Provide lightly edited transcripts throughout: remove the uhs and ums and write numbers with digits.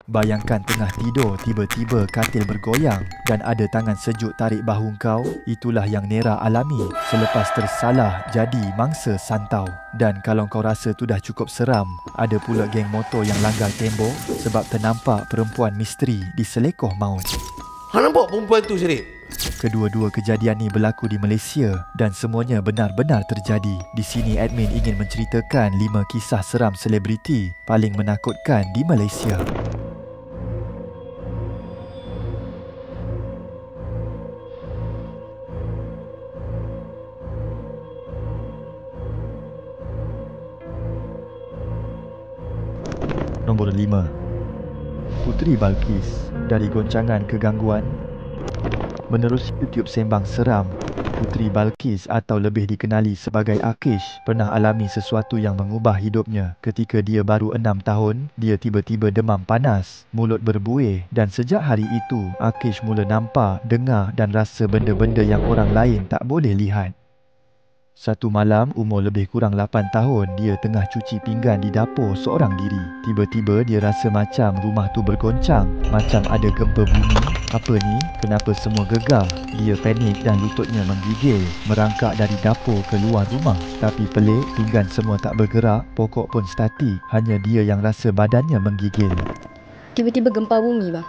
Bayangkan tengah tidur, tiba-tiba katil bergoyang dan ada tangan sejuk tarik bahu kau. Itulah yang Nera alami selepas tersalah jadi mangsa santau. Dan kalau kau rasa tu dah cukup seram, ada pula geng motor yang langgar tembok sebab ternampak perempuan misteri diselekoh maut. Hang nampak perempuan tu, Syarif? Kedua-dua kejadian ni berlaku di Malaysia dan semuanya benar-benar terjadi. Di sini admin ingin menceritakan 5 kisah seram selebriti paling menakutkan di Malaysia. Nombor 5. Puteri Balqis dari goncangan kegangguan. Menerusi YouTube sembang seram, Puteri Balqis atau lebih dikenali sebagai Akish pernah alami sesuatu yang mengubah hidupnya. Ketika dia baru 6 tahun, dia tiba-tiba demam panas, mulut berbuih dan sejak hari itu, Akish mula nampak, dengar dan rasa benda-benda yang orang lain tak boleh lihat. Satu malam, umur lebih kurang 8 tahun, dia tengah cuci pinggan di dapur seorang diri. Tiba-tiba dia rasa macam rumah tu bergoncang, macam ada gempa bumi. Apa ni? Kenapa semua gegar? Dia panik dan lututnya menggigil, merangkak dari dapur ke luar rumah. Tapi pelik, pinggan semua tak bergerak, pokok pun statik. Hanya dia yang rasa badannya menggigil. Tiba-tiba gempa bumi, bang.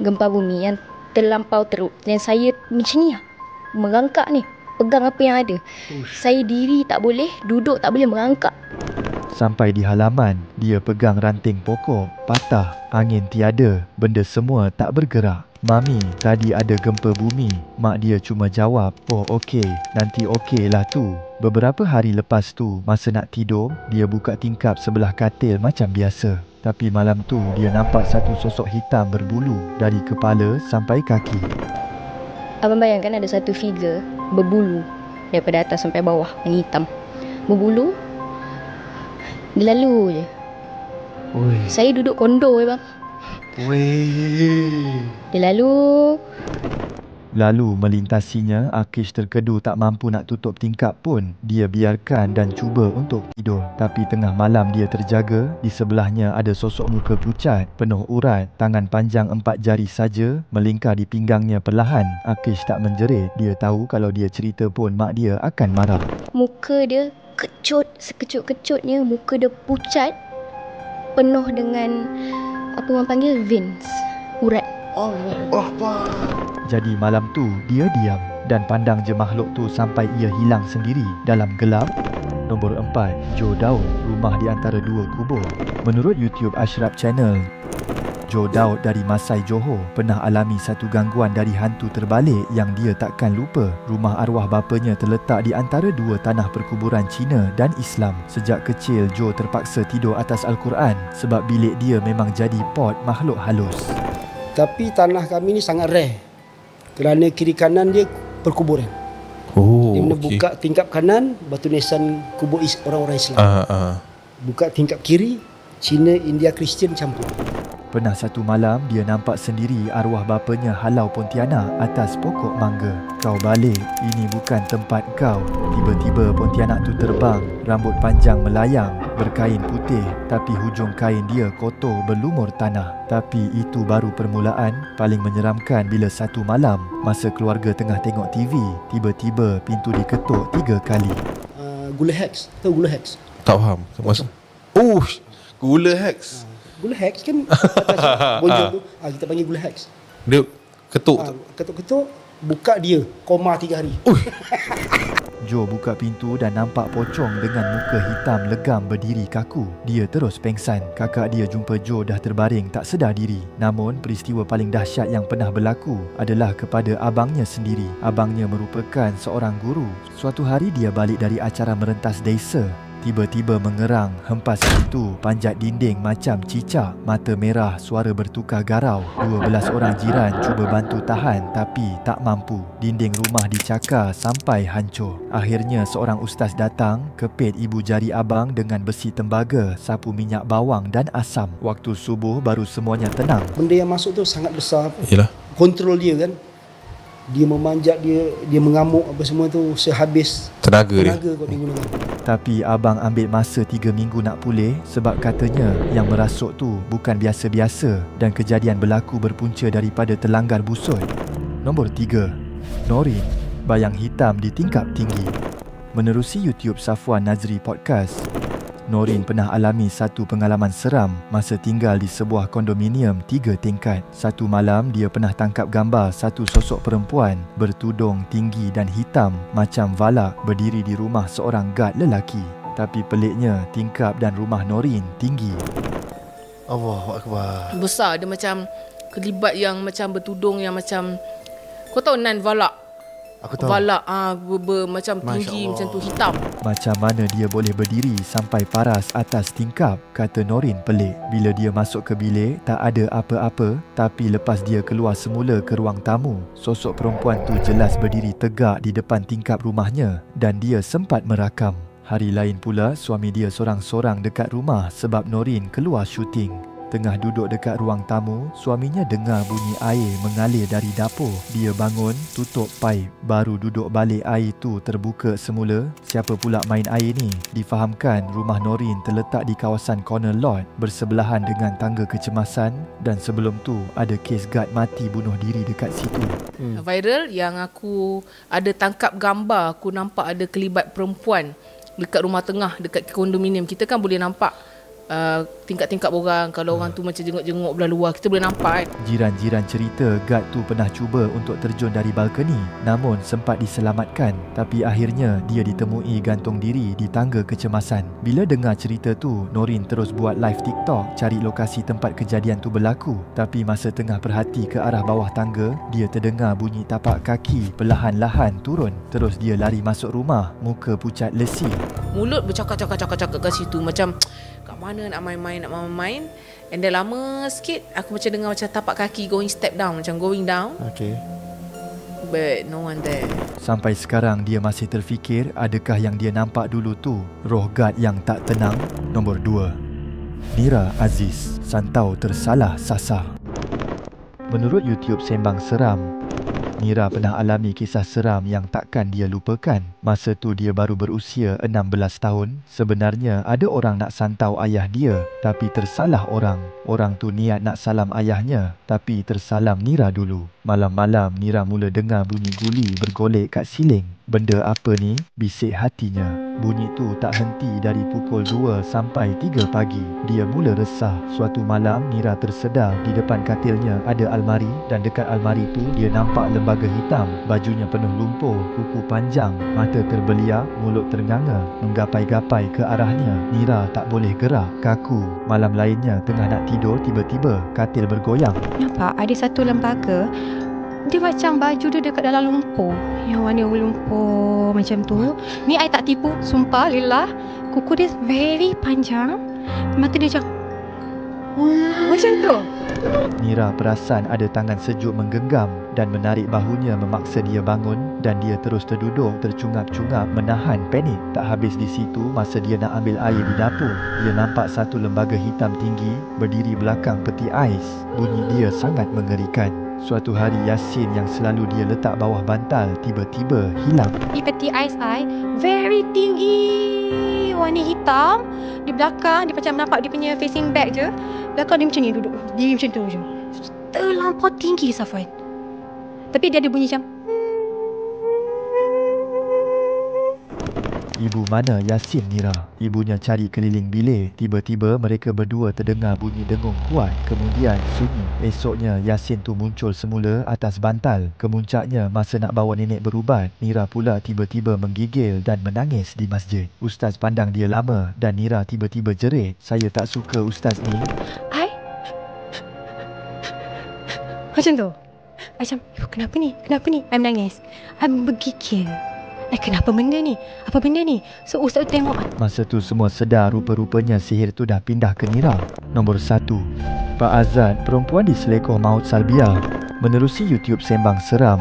Gempa bumi yang terlampau teruk. Dan saya macam ni lah, merangkak ni, pegang apa yang ada. Saya diri tak boleh, duduk tak boleh, merangkak. Sampai di halaman, dia pegang ranting pokok, patah, angin tiada, benda semua tak bergerak. Mami, tadi ada gempa bumi. Mak dia cuma jawab, oh okey, nanti okey lah tu. Beberapa hari lepas tu, masa nak tidur, dia buka tingkap sebelah katil macam biasa. Tapi malam tu, dia nampak satu sosok hitam berbulu dari kepala sampai kaki. Abang bayangkan ada satu figure berbulu daripada atas sampai bawah, warna hitam, berbulu. Dia lalu je. Oi. Saya duduk kondo bang. Weh. Dia Lalu melintasinya, Akish terkedu tak mampu nak tutup tingkap pun. Dia biarkan dan cuba untuk tidur. Tapi tengah malam dia terjaga. Di sebelahnya ada sosok muka pucat, penuh urat, tangan panjang 4 jari saja melingkar di pinggangnya perlahan. Akish tak menjerit. Dia tahu kalau dia cerita pun mak dia akan marah. muka dia kecut, sekecut-kecutnya. Muka dia pucat, penuh dengan apa orang panggil veins, urat. Allah. Jadi malam tu dia diam dan pandang je makhluk tu sampai ia hilang sendiri dalam gelap. Nombor 4, Joe Daud, rumah di antara dua kubur. Menurut YouTube Ashraf Channel, Joe Daud dari Masai, Johor pernah alami satu gangguan dari hantu terbalik yang dia takkan lupa. Rumah arwah bapanya terletak di antara dua tanah perkuburan Cina dan Islam. Sejak kecil, Joe terpaksa tidur atas Al-Quran sebab bilik dia memang jadi pot makhluk halus. Tapi tanah kami ni sangat rare kerana kiri kanan dia perkuburan. Oh, Dia okey. buka tingkap kanan, batu nisan kubur orang-orang Islam. Buka tingkap kiri, Cina, India, Kristian campur. Pernah satu malam, dia nampak sendiri arwah bapanya halau pontianak atas pokok mangga. Kau balik, ini bukan tempat kau. Tiba-tiba pontianak tu terbang, rambut panjang melayang, berkain putih, tapi hujung kain dia kotor berlumur tanah. Tapi itu baru permulaan. Paling menyeramkan bila satu malam, masa keluarga tengah tengok TV, tiba-tiba pintu diketuk 3 kali. Gula hex. Tahu gula hex? Tak faham. Maksud? Oh, gula hex. Gula hex kan atas bonjol tu. Kita panggil gula hex. Dia ketuk. Ketuk-ketuk, buka dia, koma 3 hari. Joe buka pintu dan nampak pocong dengan muka hitam legam berdiri kaku. Dia terus pengsan. Kakak dia jumpa Joe dah terbaring tak sedar diri. Namun peristiwa paling dahsyat yang pernah berlaku adalah kepada abangnya sendiri. Abangnya merupakan seorang guru. Suatu hari dia balik dari acara merentas desa. Tiba-tiba mengerang, hempas pintu, panjat dinding macam cicak, mata merah, suara bertukar garau. 12 orang jiran cuba bantu tahan tapi tak mampu. Dinding rumah dicakar sampai hancur. Akhirnya seorang ustaz datang, kepit ibu jari abang dengan besi tembaga, sapu minyak bawang dan asam. Waktu subuh baru semuanya tenang. Benda yang masuk tu sangat besar. Yelah. Kontrol dia kan. Dia memanjat, dia mengamuk apa semua tu sehabis Tenaga kot dia gunakan. Tapi abang ambil masa 3 minggu nak pulih sebab katanya yang merasuk tu bukan biasa-biasa dan kejadian berlaku berpunca daripada terlanggar busut. Nombor 3. Norin, bayang hitam di tingkap tinggi. Menerusi YouTube Safwan Nazri Podcast, Norin pernah alami satu pengalaman seram masa tinggal di sebuah kondominium 3 tingkat. Satu malam dia pernah tangkap gambar satu sosok perempuan bertudung tinggi dan hitam macam valak berdiri di rumah seorang guard lelaki. Tapi peliknya tingkap dan rumah Norin tinggi. Allahu Akbar. Besar, dia macam kelibat yang macam bertudung yang macam, kau tahu nan valak? Aku tahu. Valak macam tinggi macam tu, hitam. Macam mana dia boleh berdiri sampai paras atas tingkap? Kata Norin pelik. Bila dia masuk ke bilik, tak ada apa-apa. Tapi lepas dia keluar semula ke ruang tamu, sosok perempuan tu jelas berdiri tegak di depan tingkap rumahnya dan dia sempat merakam. Hari lain pula, suami dia sorang-sorang dekat rumah sebab Norin keluar syuting. Tengah duduk dekat ruang tamu, suaminya dengar bunyi air mengalir dari dapur. Dia bangun, tutup paip, baru duduk balik air tu terbuka semula. Siapa pula main air ni? Difahamkan rumah Norin terletak di kawasan corner lot bersebelahan dengan tangga kecemasan dan sebelum tu ada kes guard mati bunuh diri dekat situ. Viral yang aku ada tangkap gambar, aku nampak ada kelibat perempuan dekat rumah tengah, dekat kondominium. Kita kan boleh nampak tingkap-tingkap orang. Kalau orang tu macam jenguk-jenguk belah luar, kita boleh nampak kan. Jiran-jiran cerita guard tu pernah cuba untuk terjun dari balkoni, namun sempat diselamatkan. Tapi akhirnya dia ditemui gantung diri di tangga kecemasan. Bila dengar cerita tu, Norin terus buat live TikTok cari lokasi tempat kejadian tu berlaku. Tapi masa tengah perhati ke arah bawah tangga, dia terdengar bunyi tapak kaki perlahan-lahan turun. Terus dia lari masuk rumah, muka pucat lesi. Mulut bercakap-cakap kat situ macam kat mana nak main. And then lama sikit aku macam dengar macam tapak kaki going down. Okay. But no one there. Sampai sekarang dia masih terfikir adakah yang dia nampak dulu tu roh guard yang tak tenang. Nombor 2. Nira Aziz, santau tersalah sasar. Menurut YouTube Sembang Seram, Nira pernah alami kisah seram yang takkan dia lupakan. Masa tu dia baru berusia 16 tahun. Sebenarnya ada orang nak santau ayah dia, tapi tersalah orang. Orang tu niat nak salam ayahnya, tapi tersalam Nira dulu. Malam-malam Nira mula dengar bunyi guli bergolek kat siling. Benda apa ni? Bisik hatinya. Bunyi tu tak henti dari pukul 2 sampai 3 pagi. Dia mula resah. Suatu malam Nira tersedar di depan katilnya ada almari dan dekat almari tu dia nampak lembaga hitam. Bajunya penuh lumpur, kuku panjang, mata terbeliak, mulut ternganga, menggapai-gapai ke arahnya. Nira tak boleh gerak, kaku. Malam lainnya tengah nak tidur, tiba-tiba katil bergoyang. Nampak ada satu lembaga, dia macam baju dia dekat dalam lumpur, yang warna lumpur macam tu. Ni I tak tipu, sumpah lillah. Kuku dia very panjang, mata dia macam macam tu. Nira perasan ada tangan sejuk menggenggam dan menarik bahunya memaksa dia bangun dan dia terus terduduk tercungap-cungap menahan panik. Tak habis di situ, masa dia nak ambil air di dapur, dia nampak satu lembaga hitam tinggi berdiri belakang peti ais. Bunyi dia sangat mengerikan. Suatu hari Yasin yang selalu dia letak bawah bantal tiba-tiba hilang. Di peti ais I very tinggi, warna hitam. Di belakang dia macam nampak dia punya facing back je. Belakang dia macam ni duduk, diri macam tu je. Terlampau tinggi Safwan. Tapi dia ada bunyi macam Ibu mana Yasin Nira? Ibunya cari keliling bilik. Tiba-tiba mereka berdua terdengar bunyi dengung kuat. Kemudian sunyi. Esoknya Yasin tu muncul semula atas bantal. Kemuncaknya masa nak bawa nenek berubat, Nira pula tiba-tiba menggigil dan menangis di masjid. Ustaz pandang dia lama dan Nira tiba-tiba jerit, "Saya tak suka ustaz ni." macam tu. Macam, kenapa ni? Kenapa ni? I menangis. I bergigil. Kenapa benda ni? Apa benda ni? So ustaz tu tengok. Masa tu semua sedar rupa-rupanya sihir tu dah pindah ke Nira. Nombor 1. Pak Azad, perempuan diselekoh maut salbiah. Menerusi YouTube Sembang Seram,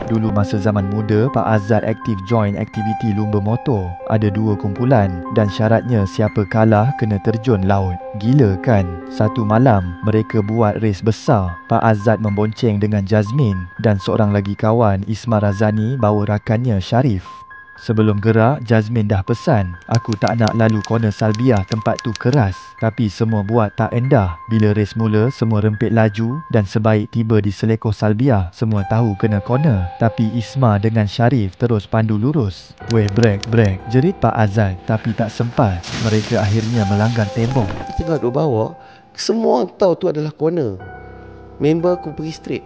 Dulu masa zaman muda, Pak Azad aktif join aktiviti lumba motor. Ada 2 kumpulan dan syaratnya siapa kalah kena terjun laut. Gila kan? Satu malam, mereka buat race besar. Pak Azad membonceng dengan Jazmin dan seorang lagi kawan, Isma Razani, bawa rakannya Sharif. Sebelum gerak, Jazmin dah pesan, aku tak nak lalu corner Salbiah, tempat tu keras. Tapi semua buat tak endah. Bila race mula, semua rempit laju dan sebaik tiba di selekoh Salbiah, semua tahu kena corner. Tapi Isma dengan Sharif terus pandu lurus. Weh, break, jerit Pak Azad, tapi tak sempat. Mereka akhirnya melanggar tembok. Tengah duduk bawah, semua orang tahu tu adalah corner. Member aku pergi straight.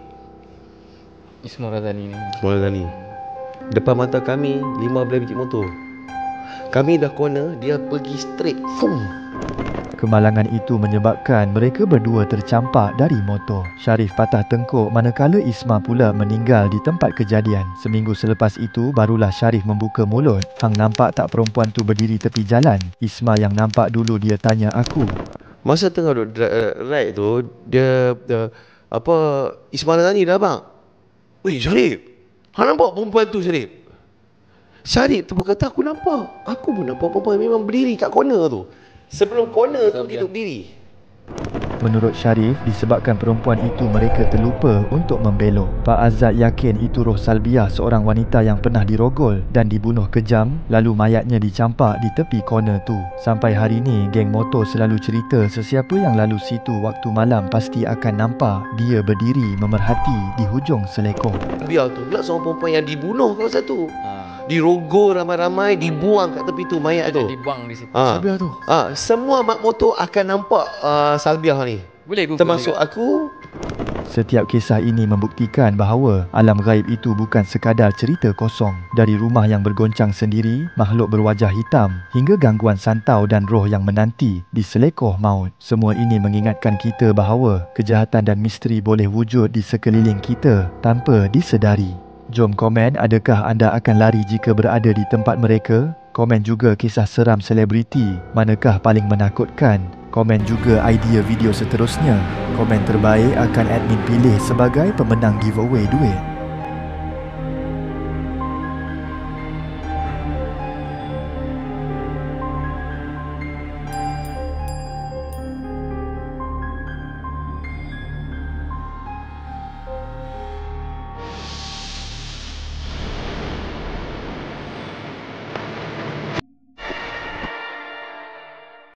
Isma Razani ni. Isma Razani. Depan mata kami 15 biji motor. Kami dah corner, dia pergi straight. Fum. Kemalangan itu menyebabkan mereka berdua tercampak dari motor. Sharif patah tengkuk manakala Isma pula meninggal di tempat kejadian. Seminggu selepas itu barulah Sharif membuka mulut. Hang nampak tak perempuan tu berdiri tepi jalan? Isma yang nampak dulu, dia tanya aku. Masa tengah duduk ride tu, dia Isma Razani dah bang. Weh Sharif, hang nampak perempuan tu Sharif? Sharif tu berkata, aku nampak. Aku pun nampak perempuan memang berdiri kat corner tu. Sebelum corner tu dia duduk berdiri. Menurut Sharif, disebabkan perempuan itu mereka terlupa untuk membelok. Pak Azad yakin itu roh Salbiah, seorang wanita yang pernah dirogol dan dibunuh kejam, lalu mayatnya dicampak di tepi corner tu. Sampai hari ni, geng motor selalu cerita sesiapa yang lalu situ waktu malam pasti akan nampak dia berdiri memerhati di hujung selekoh. Biar tu pula seorang perempuan yang dibunuh kawasan tu. Dirogol ramai-ramai, dibuang kat tepi tu mayat tu. Dibuang di situ. Salbiah tu. Semua mak motor akan nampak Salbiah ni. Boleh Google termasuk juga aku. Setiap kisah ini membuktikan bahawa alam gaib itu bukan sekadar cerita kosong. Dari rumah yang bergoncang sendiri, makhluk berwajah hitam, hingga gangguan santau dan roh yang menanti di selekoh maut. Semua ini mengingatkan kita bahawa kejahatan dan misteri boleh wujud di sekeliling kita tanpa disedari. Jom komen, adakah anda akan lari jika berada di tempat mereka? Komen juga kisah seram selebriti, manakah paling menakutkan? Komen juga idea video seterusnya. Komen terbaik akan admin pilih sebagai pemenang giveaway duit.